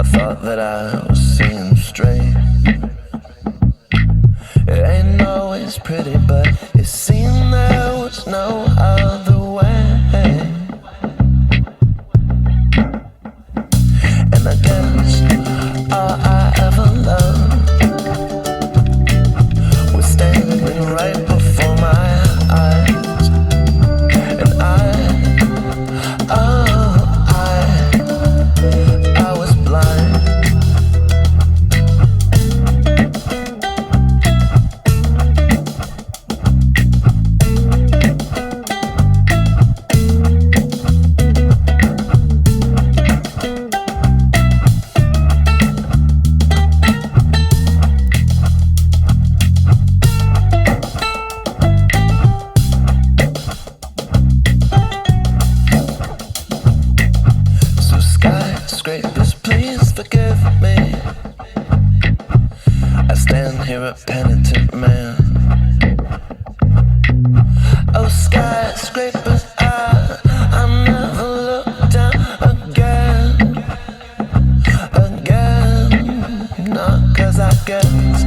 I thought that I was seeing straight. It ain't always pretty, but it seemed there was no other way. And I guess all I ever loved was standing right before my eyes. And I was blind. Skyscrapers, please forgive me. I stand here a penitent man. Oh, skyscrapers, I never look down again. Not 'cause I guess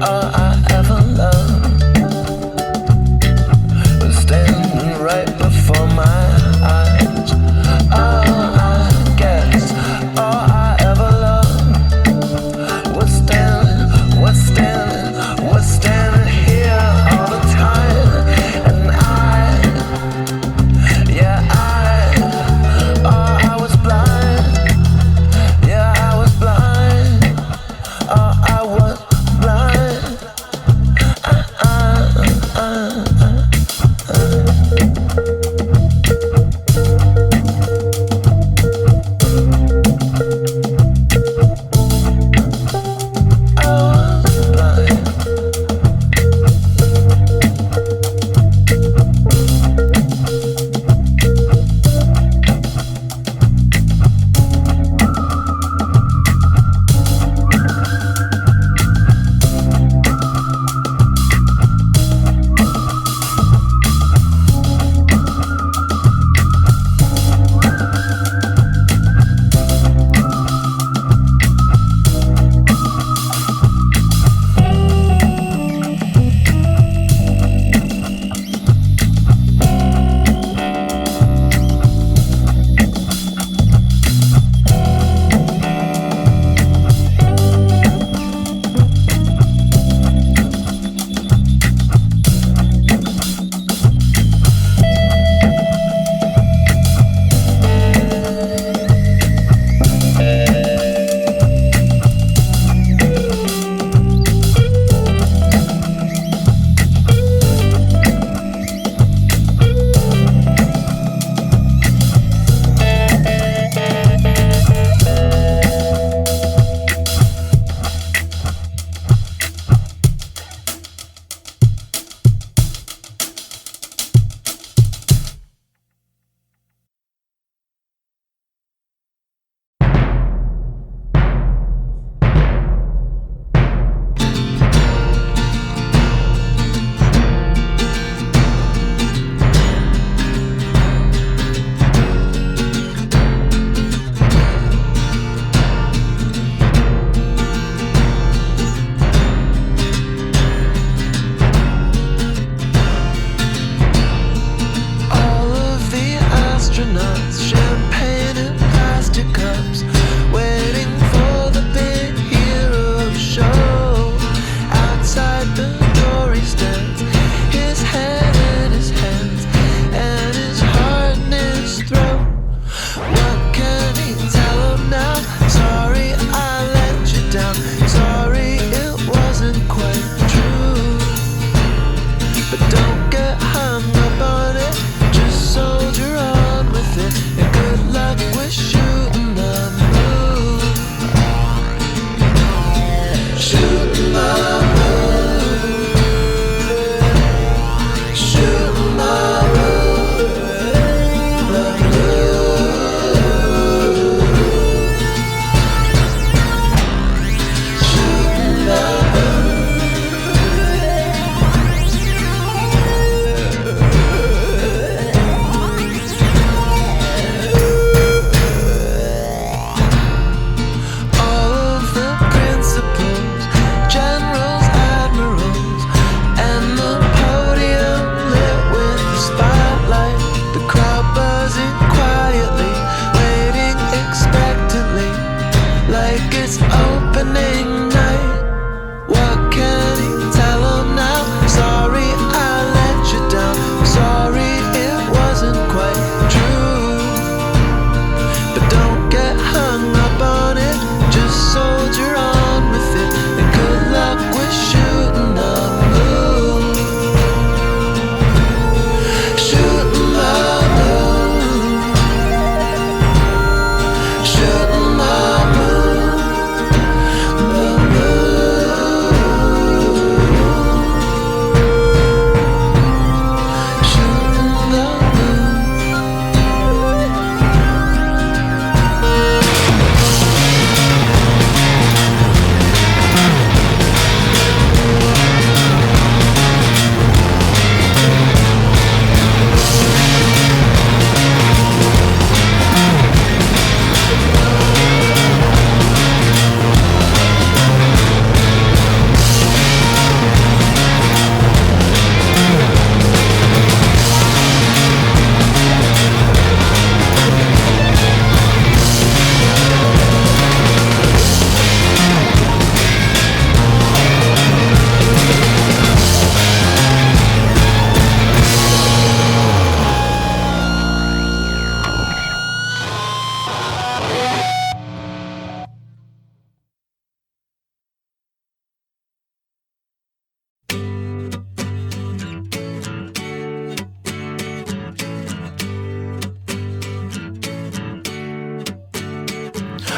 all I ever loved was standing right before my eyes. All I ever loved was standing here all the time. And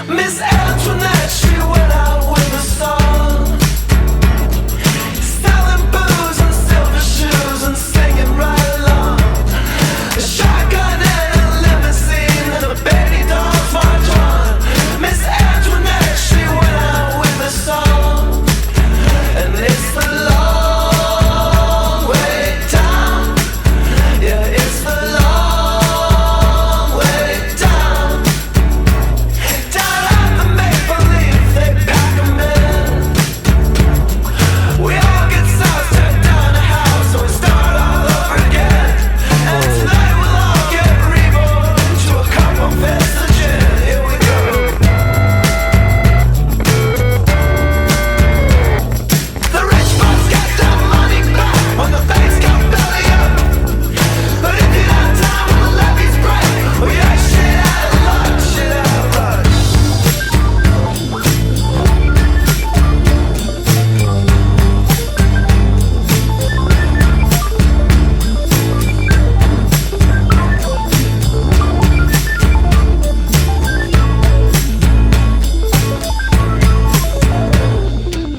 Miss Antoinette, she went out with a song, selling booze and silver shoes and singing right along. A shotgun and a limousine and a baby doll's march on. Miss Antoinette, she went out with a song, and it's the long way down. Yeah, it's the long way down. Down at the Maple Leaf, they pack 'em in. We all get sauced, tear down the house, so we start all over again. And tonight we'll all get reborn to a couple fists of gin. Here we go. The rich folks get their money back when the banks go belly up. But if you have time when the levees break, well, you're shit out of luck, shit out of luck.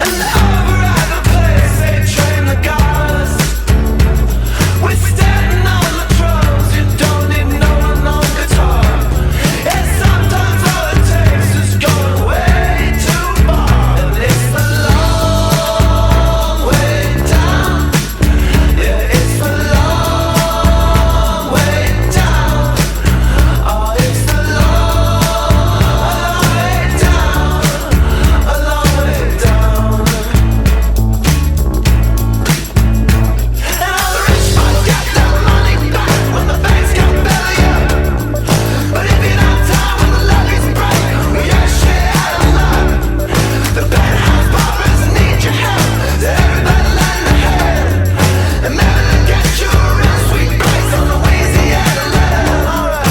And over at the place they train the guards, we're standing on the drums. You don't need no guitar. And sometimes all it takes is going way too far. And it's the long way down. Yeah, it's the long way down. Oh, it's the long way down. A long way down. And all the rich folks get their money back when the banks go belly up. But if you don't time when the levees break, well, you're shit out of luck. The penthouse boppers need your help. So everybody lend a hand, and maybe they'll get you a real sweet price on Louisiana land. Alright.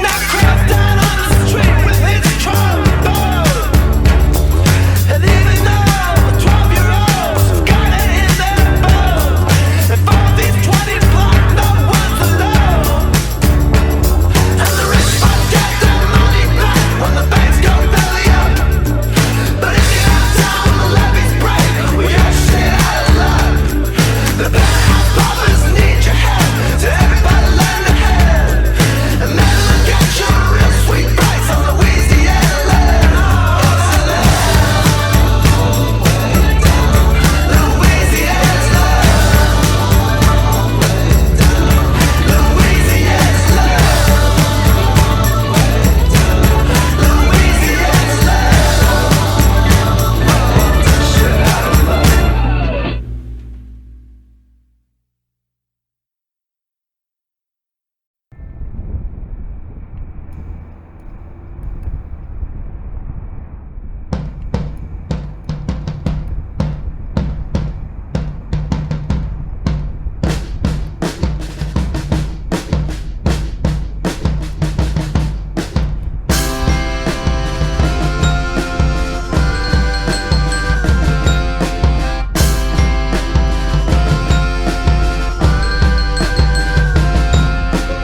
Now Kraft's down on the street with his trombone, and even though the 12-year-olds have got it in their bone, and for these 20 blocks, no one's alone. And the rich folks get their money back when the banks go belly up. But if you have time when the levees break, well, you're shit out of luck. The penthouse boppers need your help, so everybody lend a hand, and maybe they'll get you a real sweet price on Louisiana land. Louisiana's love. Louisiana's love. Louisiana's love. Shit out of luck.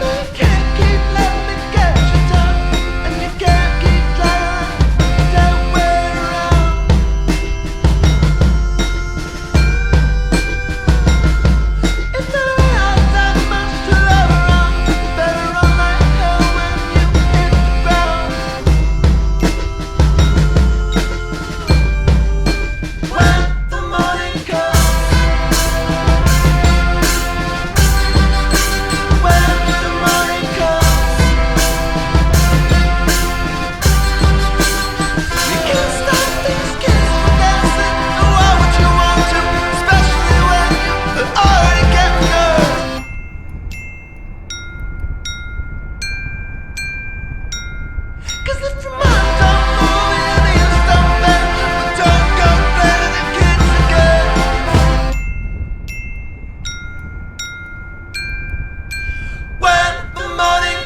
You can't keep letting it get you down, and you can't keep trying to wait around. If there ain't that much to love around, you better run like hell when you hit the ground. When the morning comes, when the morning comes, you can't stop these kids from dancing. Do all what you want to, especially when you're already getting yours. 'Cause if your mind don't move, your knees don't bend, but don't go playing the kids again. When the morning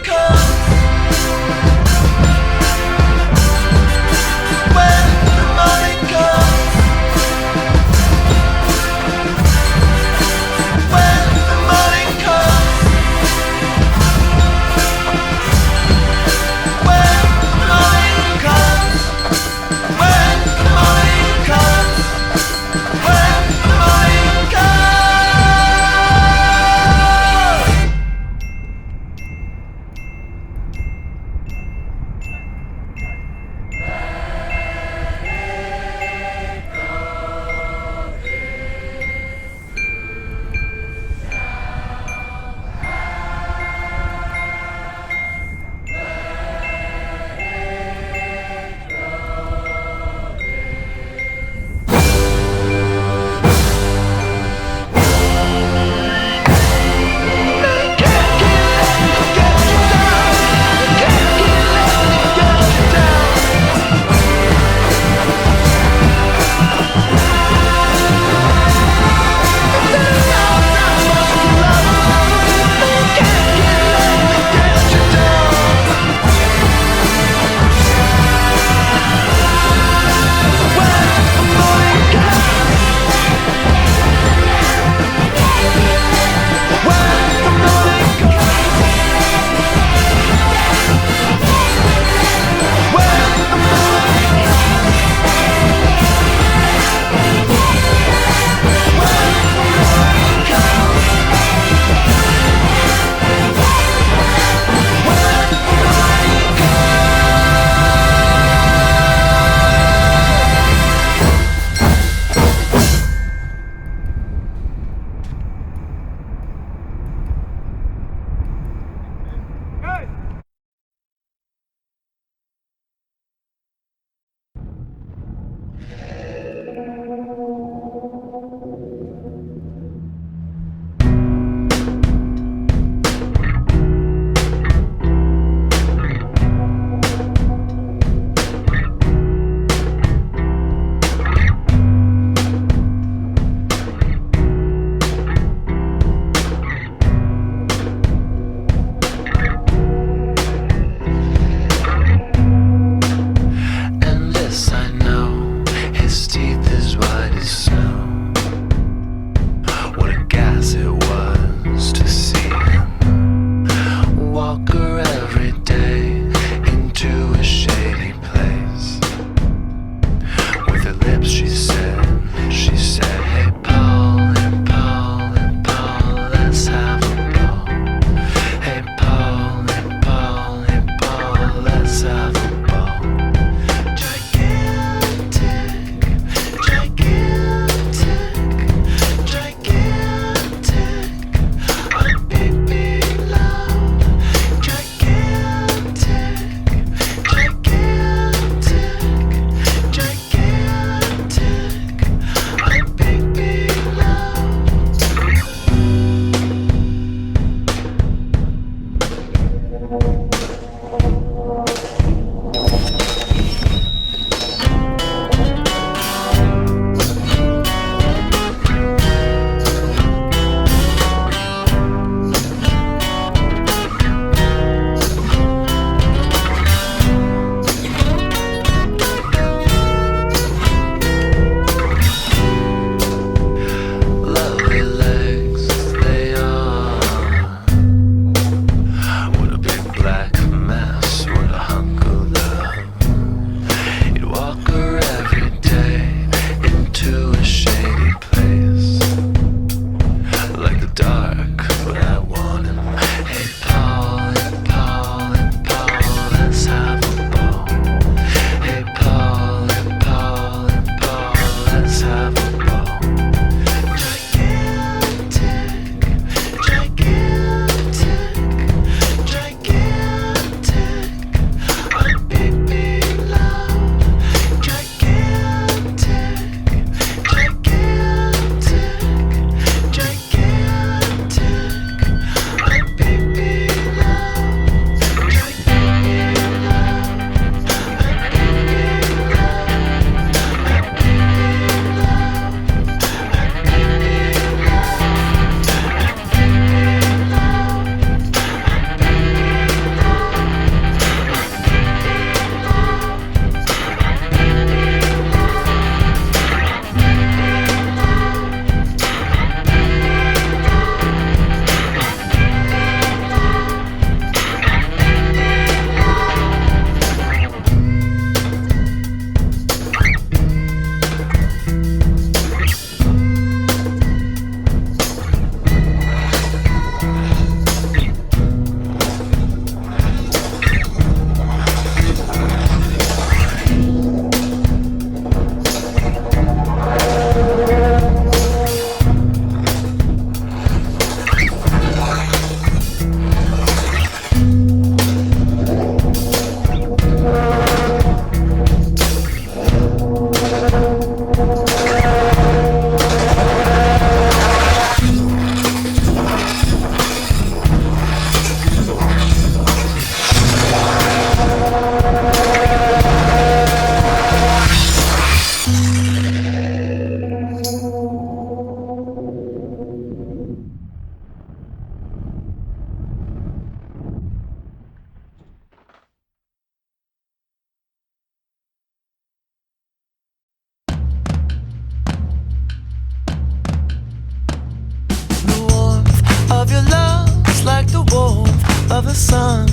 of the sun,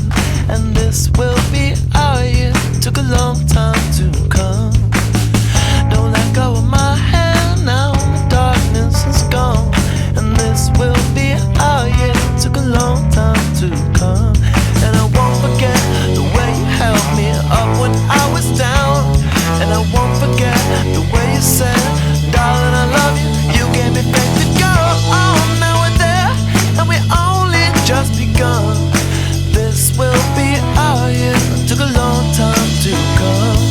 and this will be our year. Took a long time to come. Don't let go of my hand now, the darkness is gone, and this will be our year. Took a long time to come, and I won't forget the way you held me up when I was down, and I won't forget the way you said, darling, I love you. You gave me faith to go on. Now we're there, and we only just begun. This will be our year. Took a long time to come.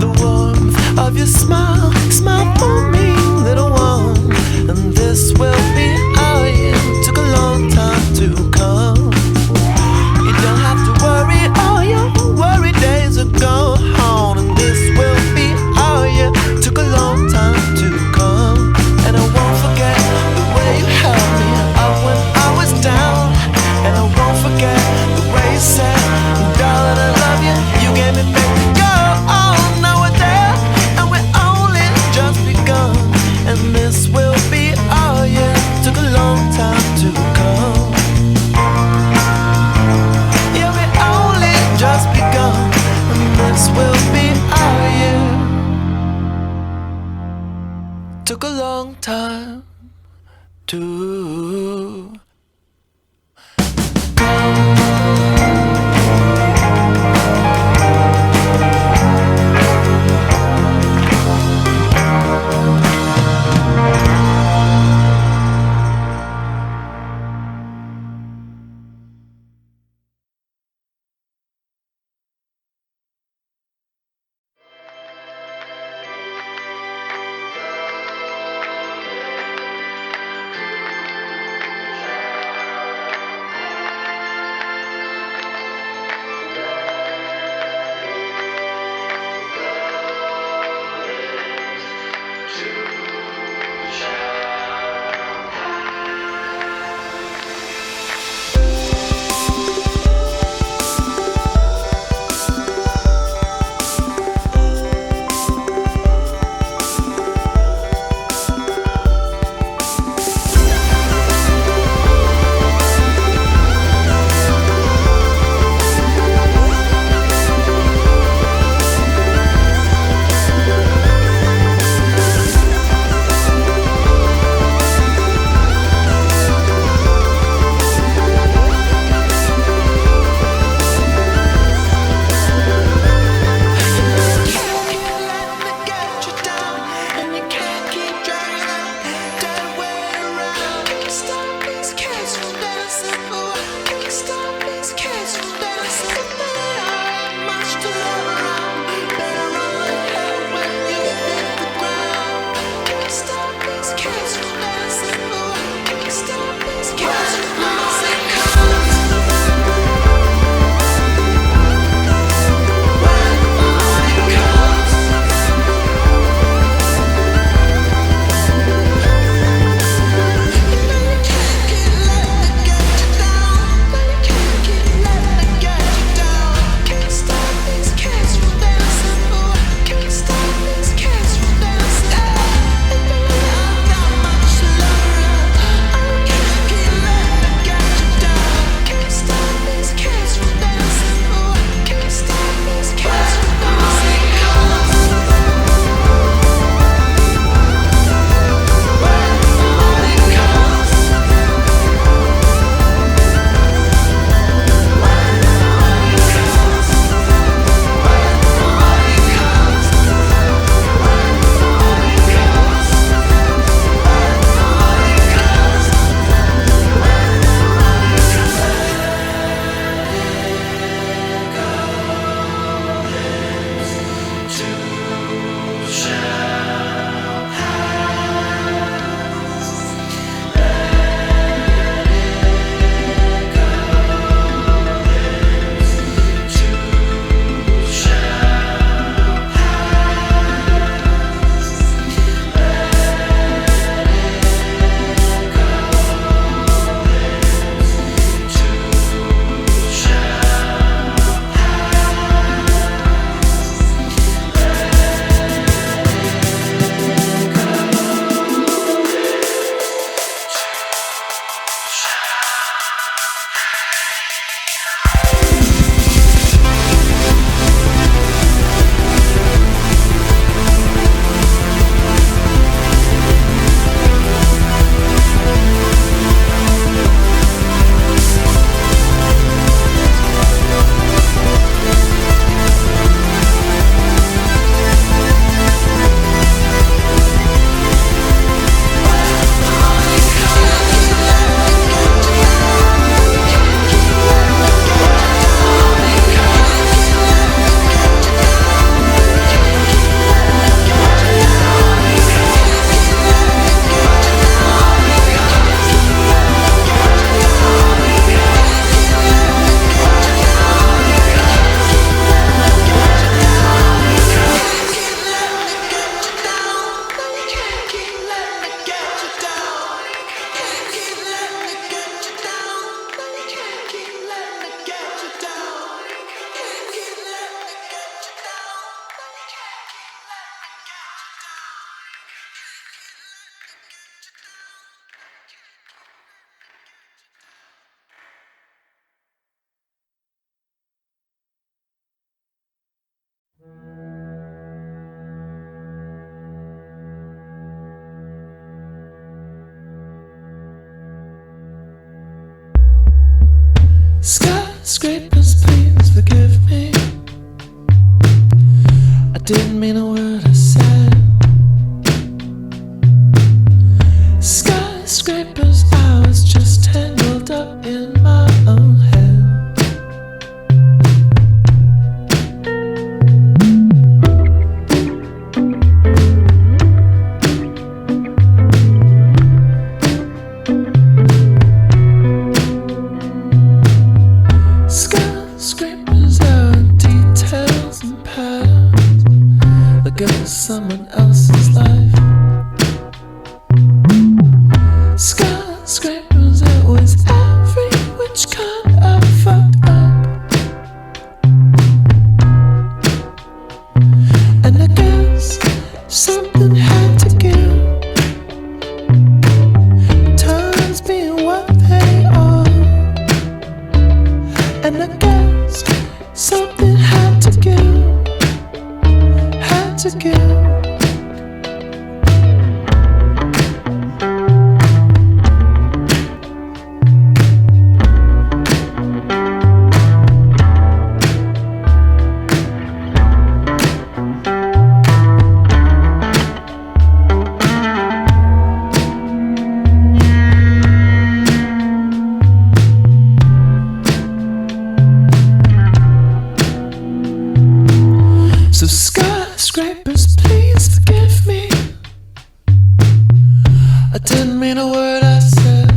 The warmth of your smile, smile for me, little one, and this will be our year. Took a long time to come. You don't have to worry, all your worry days are gone. And this will be our year. Took a long time to come. And I won't forget the way you held me up when I was down. And I won't forget the way you said, darling, I love you. You gave me faith to go on. Now we're there, and we're only just begun. And this will be our year. Took a long time to come. Yeah, we only just begun, and this will be our year. Took a long time to Skyscrapers, please forgive me. I didn't mean a word I said. Skyscrapers, I was just tangled up in my own head. Skyscrapers are details and patterns that go to someone else's life. Skyscrapers, it was every which kind of fucked up. And I guess something had to give. Times being what they are. And I guess something had to give. Had to give. So skyscrapers, please forgive me. I didn't mean a word I said.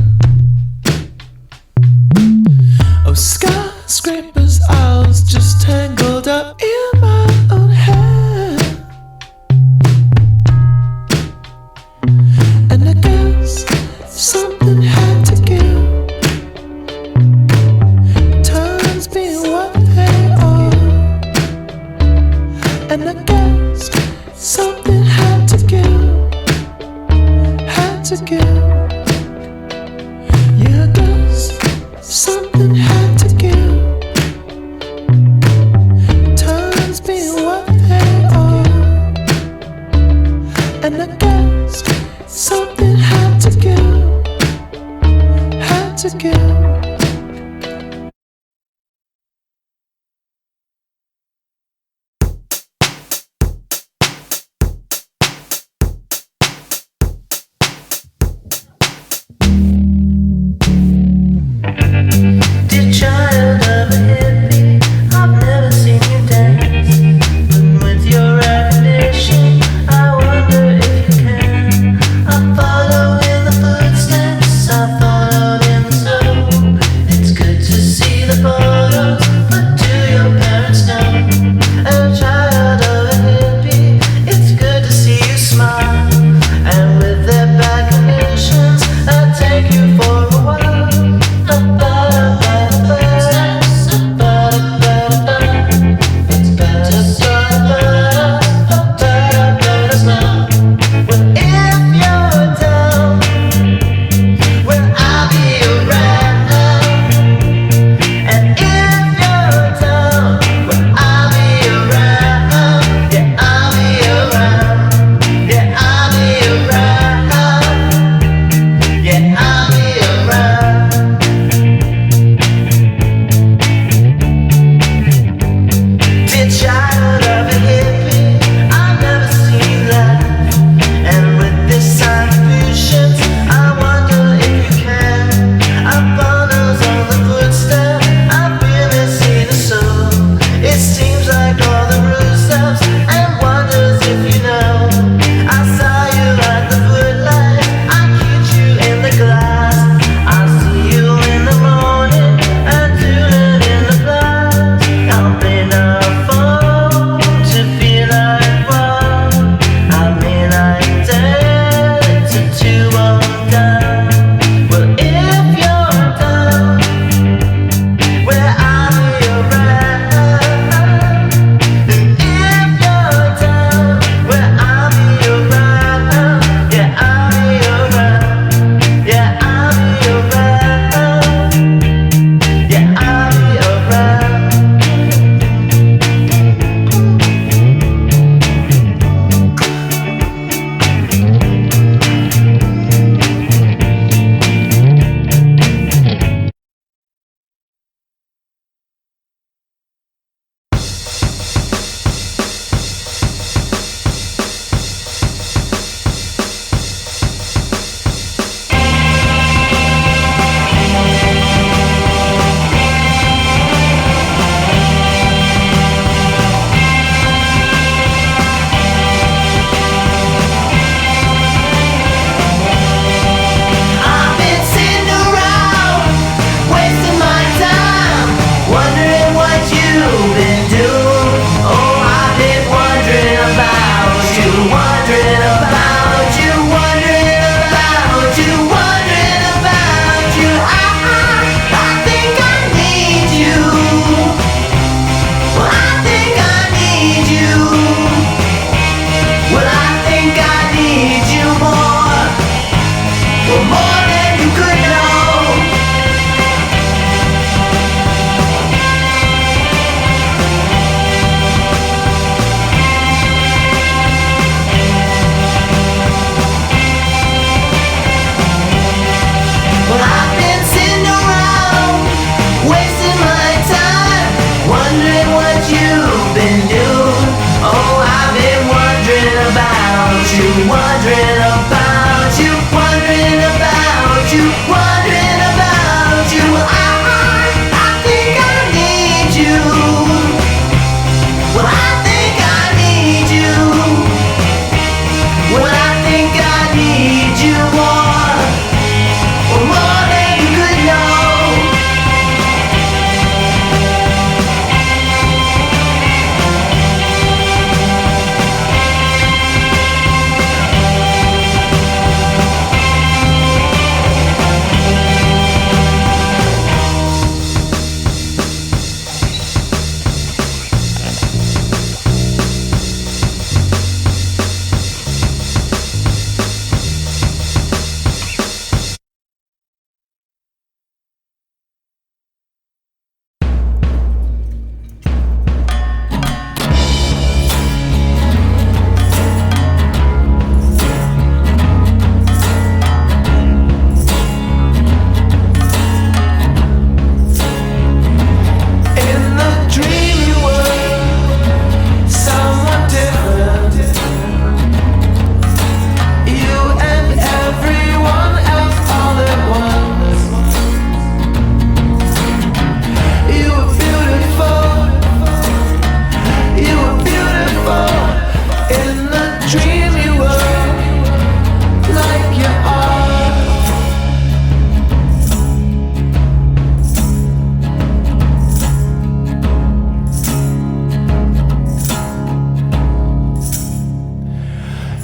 Oh, skyscrapers, I was just tangled up in my own head. And I guess something had to give. Times being what they are. And I guess something had to give. Had to give. Yeah, I guess something had to give. Times being what they are. And I guess something had to give. Had to give.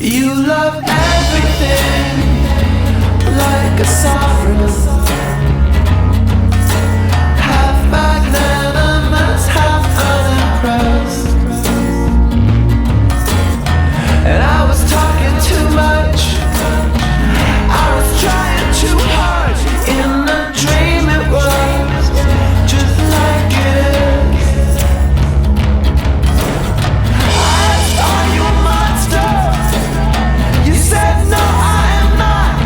You love everything like a sovereign, half magnanimous, half unimpressed. And I was talking too much, I was trying too hard. In a dream it was just like it is. I asked, are you a monster? You said no, I am not.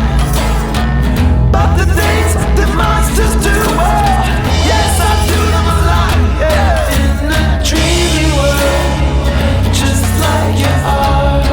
But the things that monsters do, oh, yes, I do them a lot, yeah. In a dreamy world, just like you are.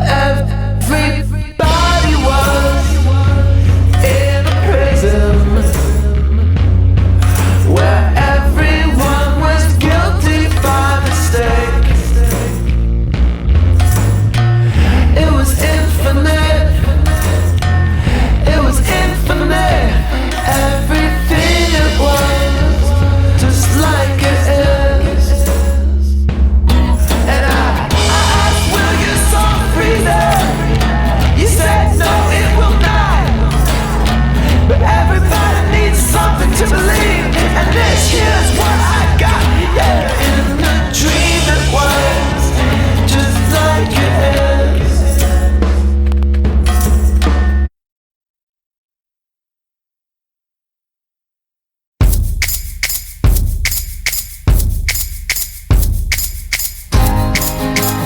Everybody was in a prison where everyone was guilty by mistake. It was infinite, it was infinite. Everything it was just like it is. And I asked, will your soul freedom? You said no, it will not. But everybody needs something to believe, and this here's what I got. Yeah, in a dream it was just like it is.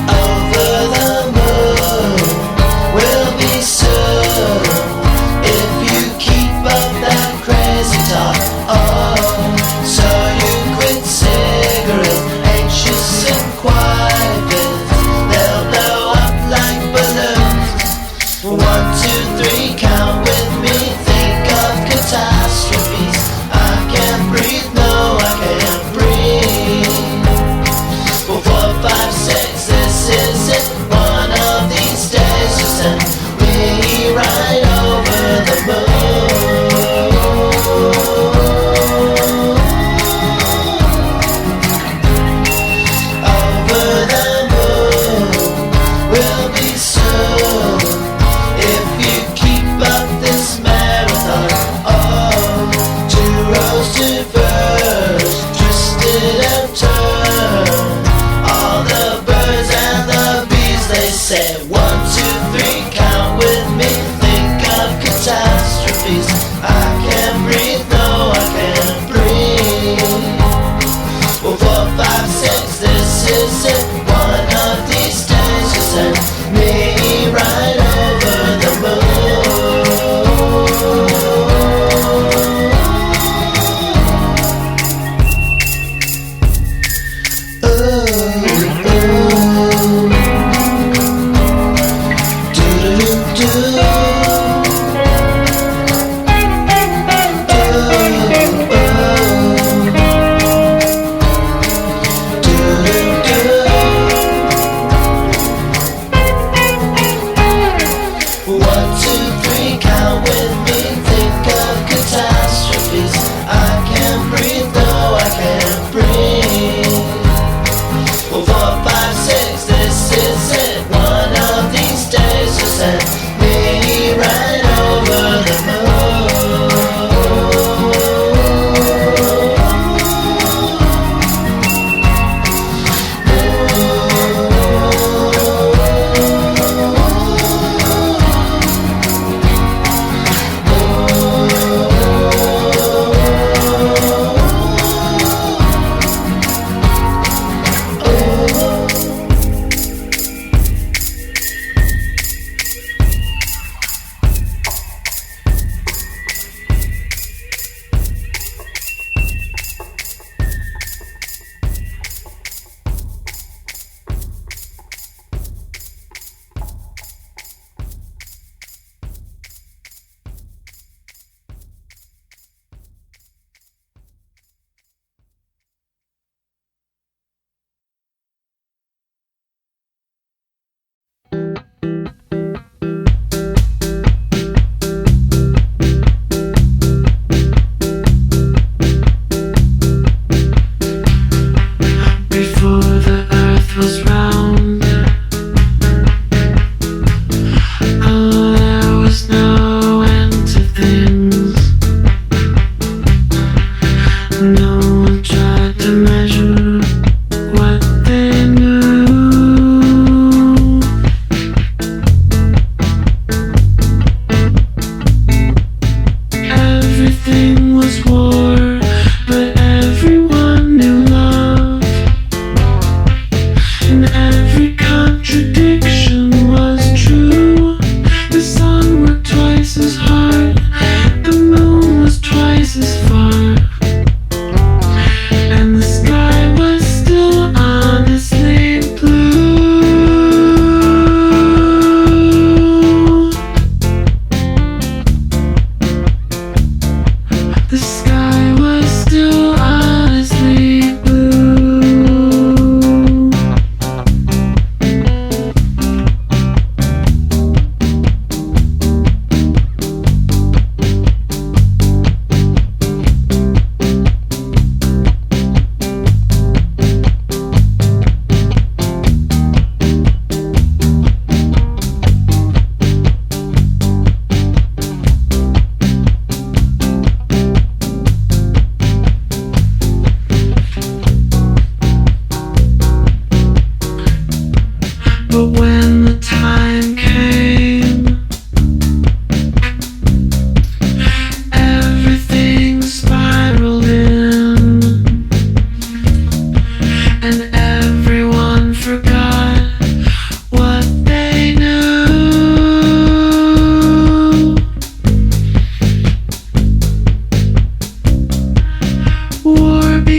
Over the moon will be soon if you keep up that crazy talk. Oh, so you quit cigarettes, anxious and quiet. They'll blow up like balloons. 1, 2, 3, count with me. Think of catastrophes. I can't breathe, no, I can't breathe. Well, 4, 5, 6, this is it. One of these days you send me right over the moon.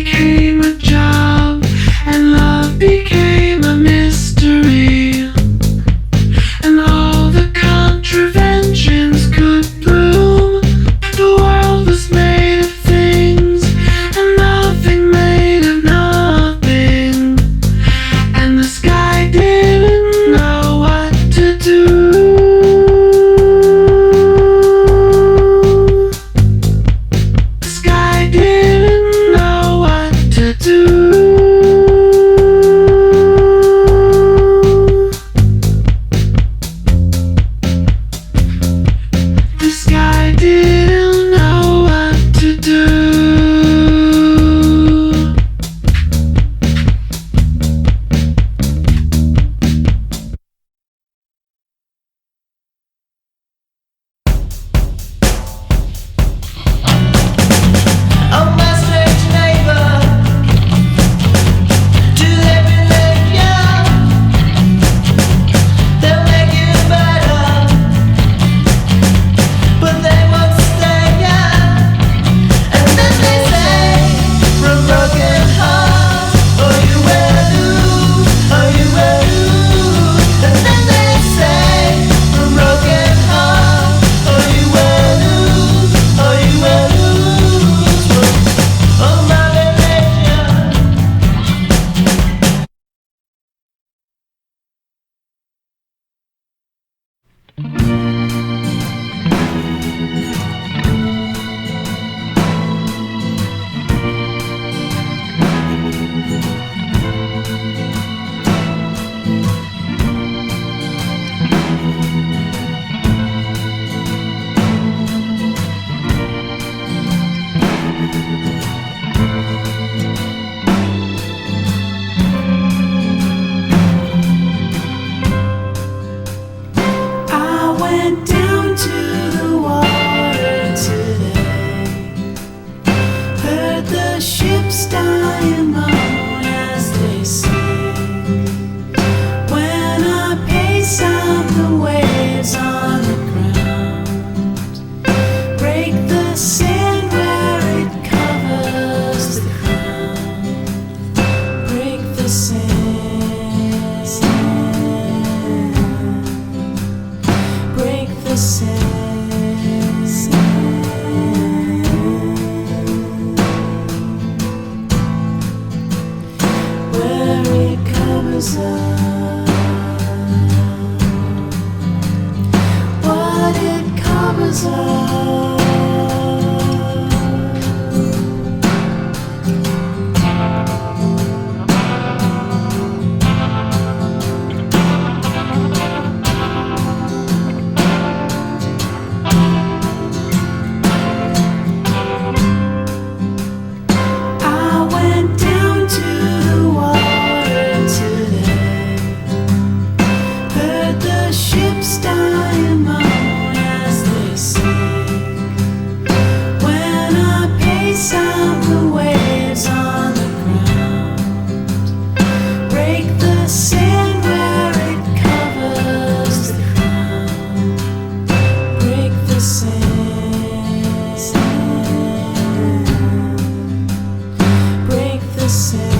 became a job, and love became a mystery, and all the contraventions could bloom. The world was made of things, and nothing made of nothing, and the sky didn't know what to do. The sky didn't know what to do. The sky didn't know what to do. Oh, my strange neighbor, do they believe you? They'll make you better, but they won't stay young. And then they say, from broken hearts, oh, you will lose, oh, you will lose. And then they say, from broken hearts, oh, you will lose, oh, you will lose. Oh, my religion. I went down to the water today, heard the ships dying moan as they sing. When I pace out the waves on the ground, break the sand where it covers the ground, break the sand. Break the sand, where it covers up, what it covers up. I went down to the water today, heard the ships dying moan as they sing. When I pace out the waves on the ground, break the sand where it covers the ground, break the sand. Break the sand,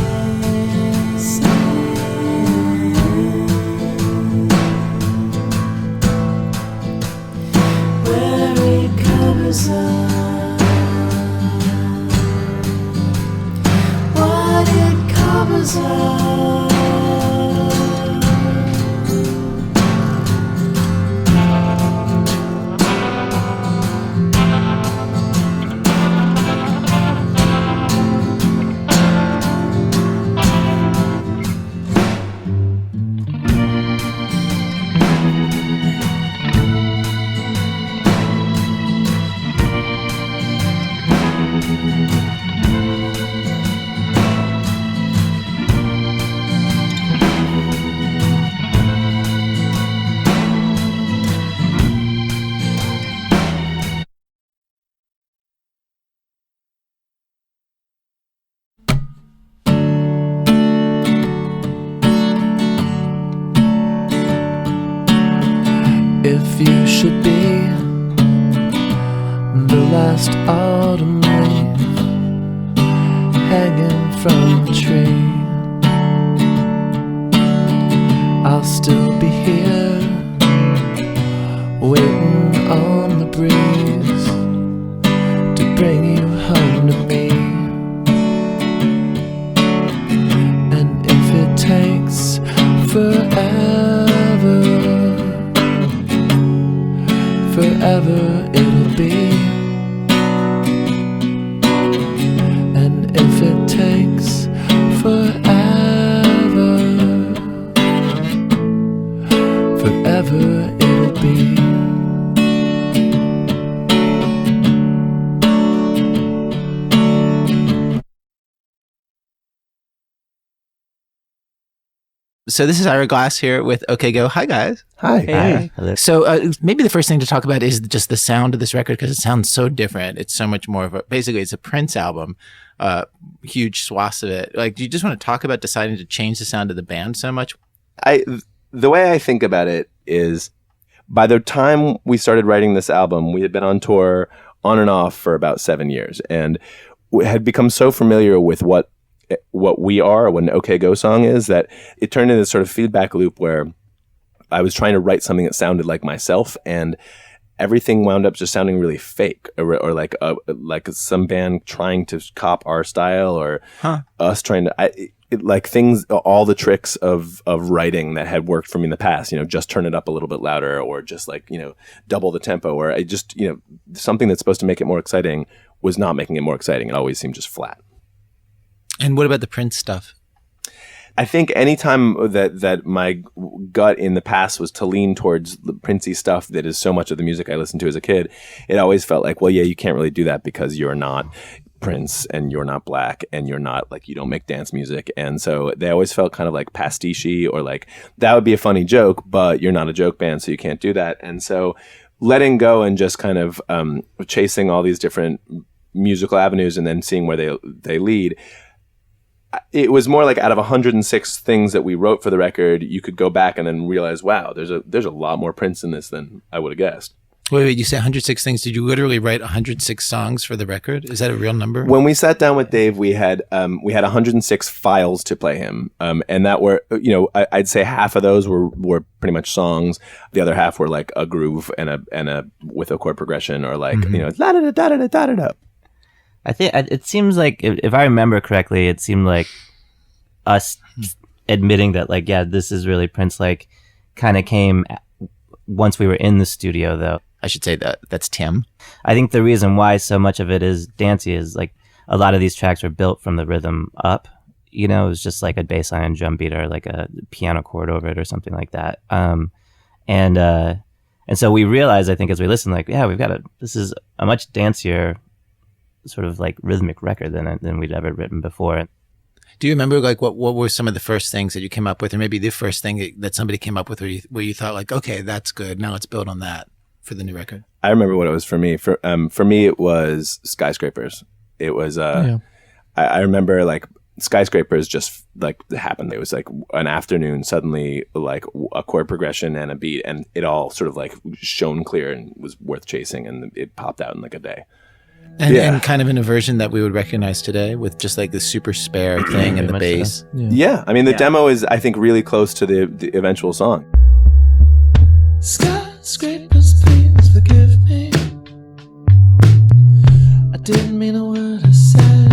where it covers up, what it covers up. from a tree. I'll still be here, waiting on the breeze to bring you home to me. And if it takes forever, forever it'll be. And if it takes forever, forever it'll be. So this is Ira Glass here with OK Go. Hi, guys. Hi. Hey. Hi. So maybe the first thing to talk about is just the sound of this record, because it sounds so different. It's so much more of a, basically it's a Prince album, huge swaths of it. Like, do you just want to talk about deciding to change the sound of the band so much? The way I think about it is, by the time we started writing this album, we had been on tour on and off for about 7 years, and we had become so familiar with what we are, what an OK Go song is, that it turned into this sort of feedback loop where I was trying to write something that sounded like myself, and everything wound up just sounding really fake, or like some band trying to cop our style, or us trying to like things, all the tricks of writing that had worked for me in the past, just turn it up a little bit louder, or just like, double the tempo, or I just, something that's supposed to make it more exciting was not making it more exciting. It always seemed just flat. And what about the Prince stuff? I think anytime that my gut in the past was to lean towards the Princey stuff that is so much of the music I listened to as a kid, it always felt like, well, yeah, you can't really do that because you're not Prince and you're not black and you're not, like, you don't make dance music. And so they always felt kind of like pastiche, or like that would be a funny joke, but you're not a joke band, so you can't do that. And so letting go and just kind of chasing all these different musical avenues and then seeing where they lead. It was more like, out of 106 things that we wrote for the record, you could go back and then realize, wow, there's a lot more Prince in this than I would have guessed. Wait, you say 106 things. Did you literally write 106 songs for the record? Is that a real number? When we sat down with Dave, we had 106 files to play him, and that were, I'd say half of those were pretty much songs. The other half were like a groove and a with a chord progression, or like la da da da da da da da. I think it seems like, if I remember correctly, it seemed like us admitting that, like, yeah, this is really Prince, like, kind of came once we were in the studio, though. I should say that's Tim. I think the reason why so much of it is dancey is, like, a lot of these tracks were built from the rhythm up. It was just like a bass line and drum beat, or like a piano chord over it or something like that. And so we realized, I think, as we listened, like, yeah, this is a much dancier sort of like rhythmic record than we'd ever written before. Do you remember, like, what were some of the first things that you came up with, or maybe the first thing that somebody came up with where you thought, like, okay, that's good, now let's build on that for the new record? I remember what it was for me. For me, it was Skyscrapers. It was I remember, like, Skyscrapers just, like, happened. It was like an afternoon, suddenly, like, a chord progression and a beat, and it all sort of like shone clear and was worth chasing, and it popped out in like a day. And kind of in a version that we would recognize today, with just like the super spare thing and the bass. So. Yeah. I mean, the demo is, I think, really close to the eventual song. Skyscrapers, please forgive me. I didn't mean a word I said.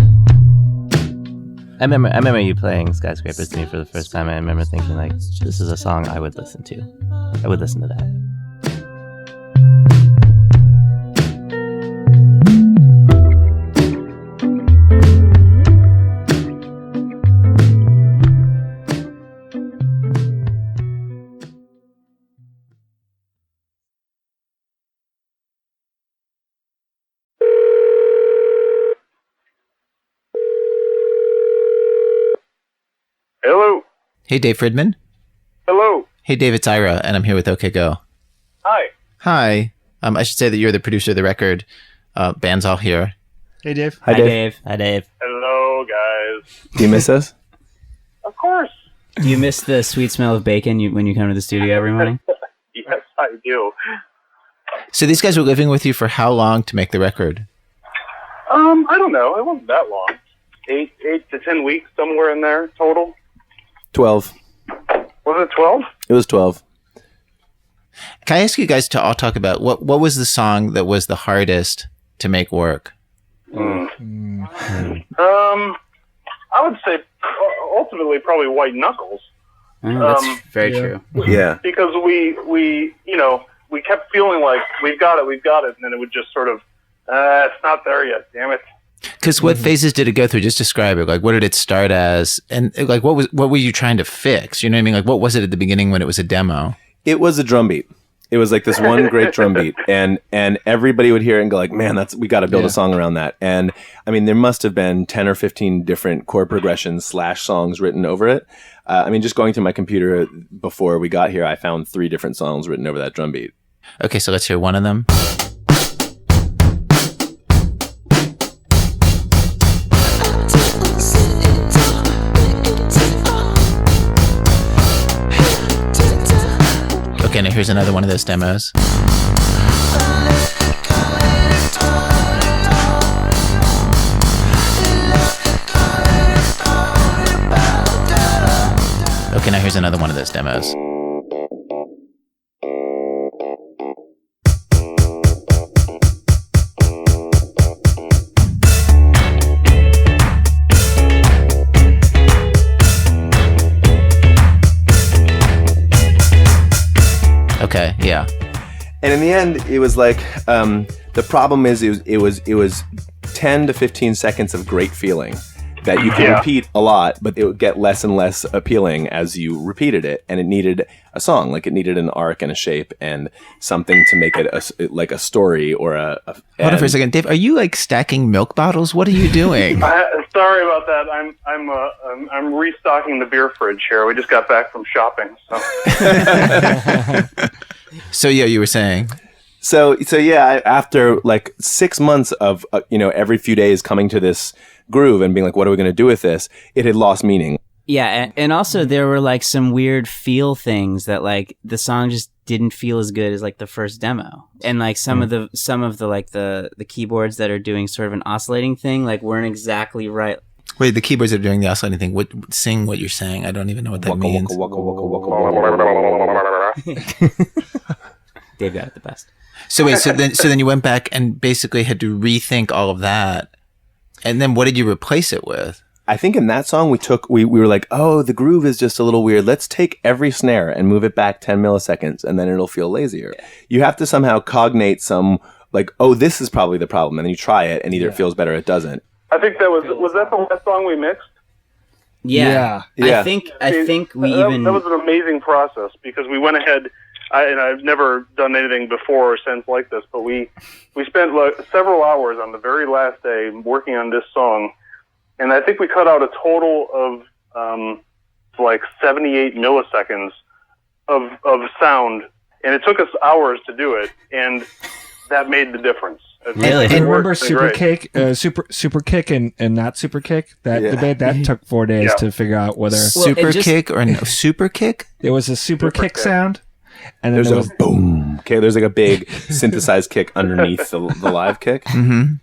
I remember you playing Skyscrapers to me for the first time. I remember thinking, like, this is a song I would listen to. I would listen to that. Hello. Hey, Dave Fridman. Hello. Hey, Dave, it's Ira, and I'm here with OK Go. Hi. Hi. I should say that you're the producer of the record. Band's all here. Hey, Dave. Hi, Dave. Hi, Dave. Hello, guys. Do you miss us? Of course. Do you miss the sweet smell of bacon when you come to the studio every morning? Yes, I do. So these guys were living with you for how long to make the record? I don't know. It wasn't that long. 8 to 10 weeks, somewhere in there total. 12. Was it 12? It was 12. Can I ask you guys to all talk about what was the song that was the hardest to make work? I would say ultimately probably White Knuckles. That's very true. Yeah. Because we kept feeling like we've got it, and then it would just sort of, it's not there yet, damn it. Because what phases did it go through? Just describe it. Like, what did it start as? And like, what were you trying to fix? You know what I mean? Like, what was it at the beginning when it was a demo? It was a drum beat. It was like this one great drum beat, and everybody would hear it and go like, "Man, we got to build a song around that." And I mean, there must have been 10 or 15 different chord progressions / songs written over it. I mean, just going through my computer before we got here, I found 3 different songs written over that drum beat. Okay, so let's hear one of them. Okay, now here's another one of those demos. Okay, now here's another one of those demos. Okay, yeah. And in the end, it was like the problem is it was 10 to 15 seconds of great feeling that you can repeat a lot, but it would get less and less appealing as you repeated it. And it needed a song, like it needed an arc and a shape and something to make it like a story or a. Hold on for a second, Dave. Are you like stacking milk bottles? What are you doing? Sorry about that. I'm restocking the beer fridge here. We just got back from shopping. So. So yeah, you were saying. So yeah, after like 6 months of every few days coming to this groove and being like, what are we going to do with this? It had lost meaning. Yeah, and also there were like some weird feel things that like the song just didn't feel as good as like the first demo, and like some of the like the keyboards that are doing sort of an oscillating thing like weren't exactly right. Wait, the keyboards are doing the oscillating thing. Sing what you're saying. I don't even know what that means. They've got it the best. So wait, so then you went back and basically had to rethink all of that, and then what did you replace it with? I think in that song we were like, oh, the groove is just a little weird. Let's take every snare and move it back 10 milliseconds, and then it'll feel lazier. You have to somehow cognate some like, oh, this is probably the problem, and then you try it, and either it feels better or it doesn't. I think that was that the last song we mixed? Yeah. I think that was an amazing process because we went ahead. I've never done anything before or since like this, but we spent several hours on the very last day working on this song, and I think we cut out a total of like 78 milliseconds of sound, and it took us hours to do it, and that made the difference. Really? Do you remember Super Kick, Super Kick and not Super Kick? That debate that took 4 days to figure out whether Super Kick or no Super Kick. There was a Super Kick sound. And then there's a boom. Okay, there's like a big synthesized kick underneath the live kick. Mm-hmm.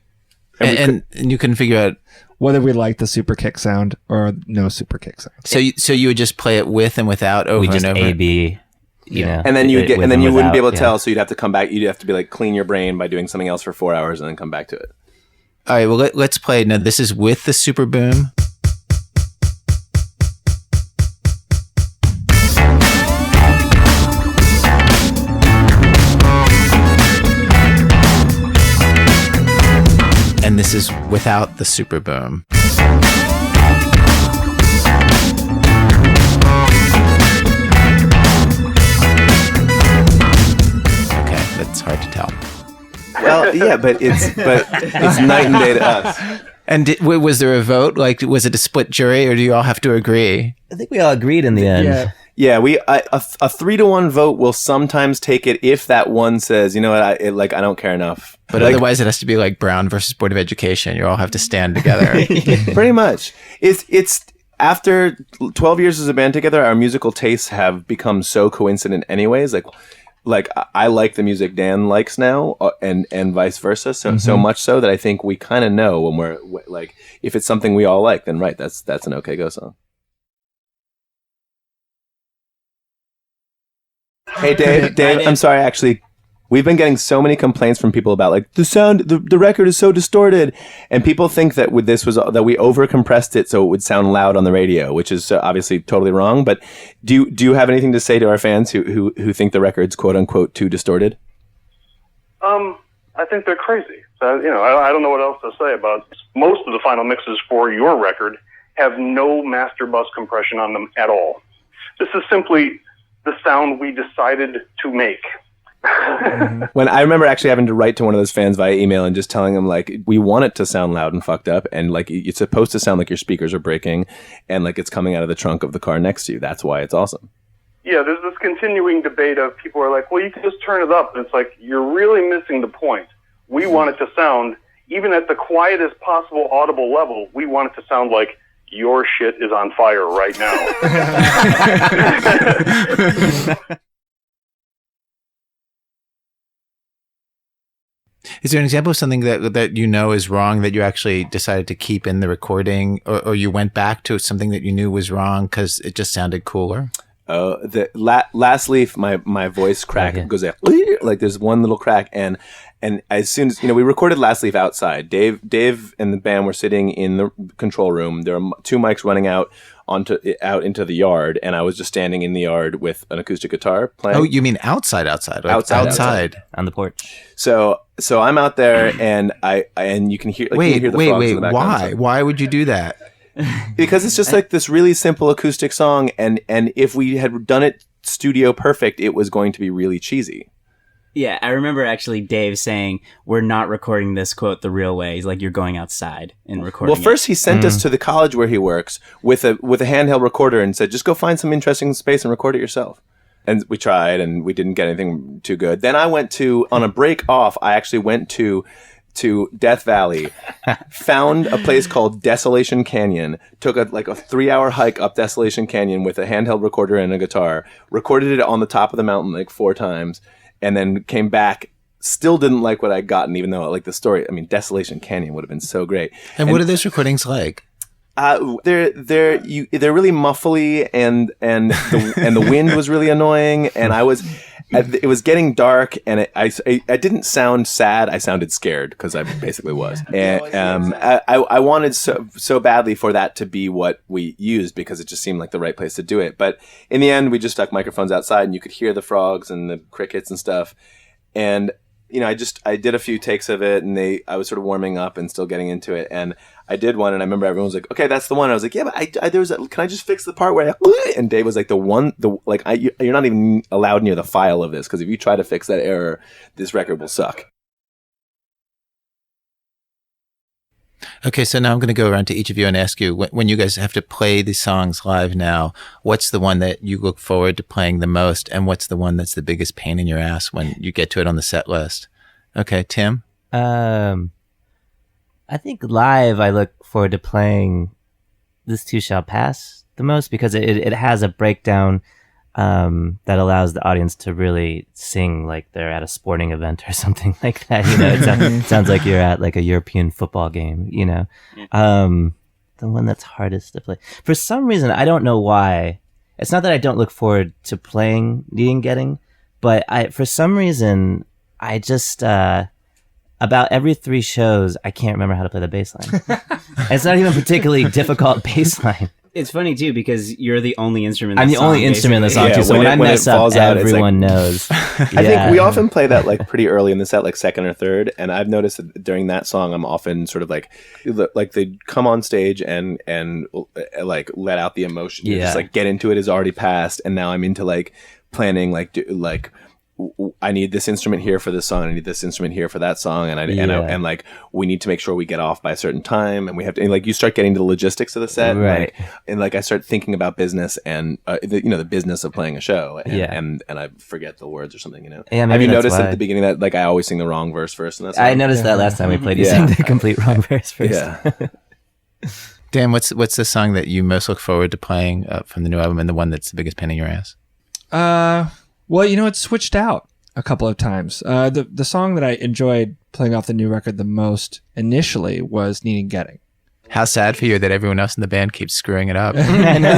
And you couldn't figure out whether we liked the super kick sound or no super kick sound. So you would just play it with and without over and over. A/B. You know, and then you wouldn't be able to tell, so you'd have to come back. You'd have to be like clean your brain by doing something else for 4 hours and then come back to it. All right, well let's play. Now this is with the super boom. And this is without the super boom. Okay, that's hard to tell. Well, yeah, but it's night and day to us. And was there a vote? Like, was it a split jury, or do you all have to agree? I think we all agreed in the end. Yeah, a 3-1 vote will sometimes take it if that one says, you know what, I don't care enough. But otherwise, it has to be like Brown versus Board of Education. You all have to stand together. Pretty much. It's after 12 years as a band together, our musical tastes have become so coincident anyways. like I like the music Dan likes now, and vice versa. So much so that I think we kind of know when we're like, if it's something we all like, then right, that's an OK Go song. Hey Dave, I'm sorry, actually. We've been getting so many complaints from people about like the sound, the record is so distorted, and people think that with this was that we over compressed it so it would sound loud on the radio, which is obviously totally wrong. But do you have anything to say to our fans who think the record's quote unquote too distorted? I think they're crazy. So, I don't know what else to say about it. Most of the final mixes for your record have no master bus compression on them at all. This is simply the sound we decided to make. When I remember actually having to write to one of those fans via email and just telling them like, we want it to sound loud and fucked up, and like it's supposed to sound like your speakers are breaking and like it's coming out of the trunk of the car next to you. That's why it's awesome. Yeah, there's this continuing debate of people are like, well, you can just turn it up, and it's like, you're really missing the point. We want it to sound, even at the quietest possible audible level, we want it to sound like your shit is on fire right now. Is there an example of something that you know is wrong that you actually decided to keep in the recording, or you went back to something that you knew was wrong because it just sounded cooler? The last leaf, my voice crack goes like there's one little crack, and as soon as we recorded Last Leaf outside, Dave and the band were sitting in the control room. There are two mics running out into the yard, and I was just standing in the yard with an acoustic guitar playing. Oh, you mean outside? Like outside on the porch. So I'm out there, and you can hear. Like, you can hear the frogs in the background. Why would you do that? Because it's just like this really simple acoustic song, and if we had done it studio perfect, it was going to be really cheesy. Yeah, I remember actually Dave saying, we're not recording this, quote, the real way. He's like, you're going outside and recording Well, first he sent us to the college where he works with a handheld recorder and said, just go find some interesting space and record it yourself. And we tried, and we didn't get anything too good. Then I went on a break off, I actually went to Death Valley, found a place called Desolation Canyon, took a 3-hour hike up Desolation Canyon with a handheld recorder and a guitar, recorded it on the top of the mountain like 4 times, and then came back. Still didn't like what I'd gotten, even though I like the story. I mean, Desolation Canyon would have been so great. And what are those recordings like? They're really muffly, and the wind was really annoying, and it was getting dark, and I didn't sound sad. I sounded scared because I basically was, and I wanted so badly for that to be what we used because it just seemed like the right place to do it. But in the end, we just stuck microphones outside, and you could hear the frogs and the crickets and stuff, and I did a few takes of it, and I was sort of warming up and still getting into it, and I did one, and I remember everyone was like, "Okay, that's the one." I was like, "Yeah, but can I just fix the part where?" And Dave was like, "You're not even allowed near the file of this because if you try to fix that error, this record will suck." Okay, so now I'm going to go around to each of you and ask you, when you guys have to play these songs live now, what's the one that you look forward to playing the most, and what's the one that's the biggest pain in your ass when you get to it on the set list? Okay, Tim? I think live I look forward to playing This Too Shall Pass the most because it has a breakdown that allows the audience to really sing like they're at a sporting event or something like that. It sounds like you're at like a European football game, The one that's hardest to play. For some reason, I don't know why. It's not that I don't look forward to playing Needing Getting, but for some reason, I just... about every 3 shows, I can't remember how to play the bass line. It's not even a particularly difficult bass line. It's funny, too, because you're the only instrument I'm the only instrument in the song, too, so when I mess up, everyone knows. I think we often play that like pretty early in the set, like second or third, and I've noticed that during that song, I'm often sort of like they come on stage and like let out the emotion. Yeah. Just like get into it is already past, and now I'm into like planning like I need this instrument here for this song. I need this instrument here for that song, and like we need to make sure we get off by a certain time, and we have to. And, like you start getting to the logistics of the set, right? And I start thinking about business and the business of playing a show, and I forget the words or something. Yeah, have you noticed at the beginning that like I always sing the wrong verse first? In that song? I noticed that last time we played. You sang the complete wrong verse first. Yeah. Dan, what's the song that you most look forward to playing from the new album, and the one that's the biggest pain in your ass? Well, it's switched out. a couple of times. The song that I enjoyed playing off the new record the most initially was Needing Getting. How sad for you that everyone else in the band keeps screwing it up. I know.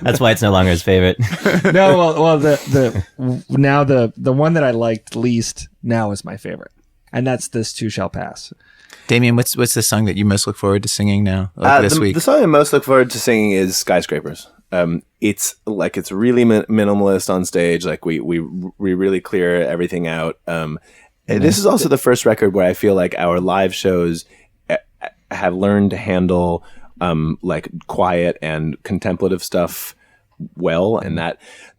That's why it's no longer his favorite. No, well, the one that I liked least now is my favorite, and that's This Too Shall Pass. Damien, what's the song that you most look forward to singing now, this week? The song I most look forward to singing is Skyscrapers. It's really minimalist on stage. Like we really clear everything out. And this is also the first record where I feel like our live shows have learned to handle like quiet and contemplative stuff well, and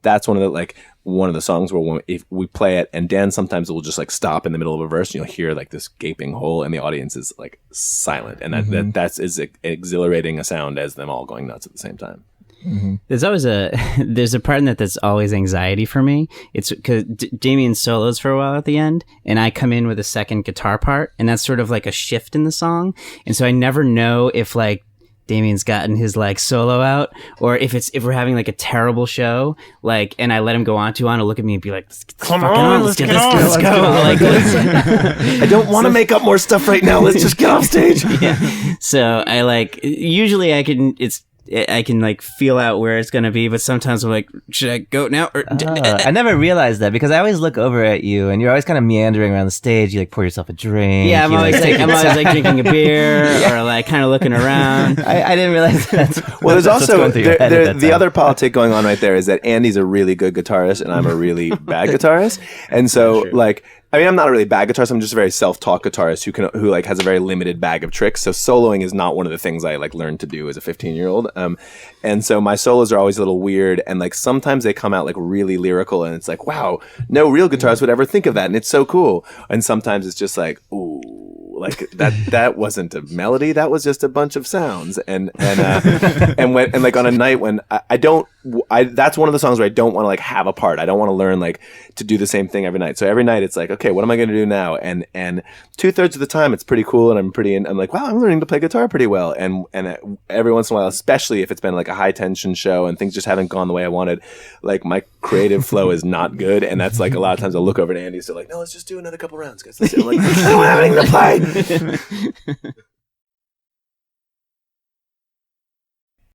that's one of the songs where if we play it, and Dan sometimes will just like stop in the middle of a verse, and you'll hear like this gaping hole, and the audience is like silent, and that's as exhilarating a sound as them all going nuts at the same time. Mm-hmm. There's a part in that that's always anxiety for me. It's because Damien solos for a while at the end, and I come in with a second guitar part, and that's sort of like a shift in the song, and so I never know if like Damien's gotten his like solo out, or if we're having like a terrible show, like, and I let him go on, he'll look at me and be like, "Come on, let's go." Like, I don't want to make up more stuff right now. Let's just get off stage. Yeah. So I usually I can like feel out where it's going to be, but sometimes I'm like, should I go now? I never realized that, because I always look over at you and you're always kind of meandering around the stage. You like pour yourself a drink. Yeah, I'm always like drinking a beer or like kind of looking around. I didn't realize that. Well, there's also the other politic going on right there is that Andy's a really good guitarist and I'm a really bad guitarist. And so like, I mean, I'm not a really bad guitarist. I'm just a very self-taught guitarist who like has a very limited bag of tricks. So soloing is not one of the things I like learned to do as a 15-year-old. And so my solos are always a little weird, and like sometimes they come out like really lyrical, and it's like, wow, no real guitarist would ever think of that, and it's so cool. And sometimes it's just like, ooh, like that wasn't a melody, that was just a bunch of sounds. And like on a night when that's one of the songs where I don't want to like have a part. I don't want to learn like to do the same thing every night. So every night it's like, okay, what am I going to do now? And 2/3 of the time it's pretty cool, and I'm like, wow, I'm learning to play guitar pretty well. And every once in a while, especially if it's been like a high tension show and things just haven't gone the way I wanted, like my creative flow is not good. And that's like a lot of times I'll look over to Andy, so like, no, let's just do another couple rounds, guys. I'm like, I don't have anything to play.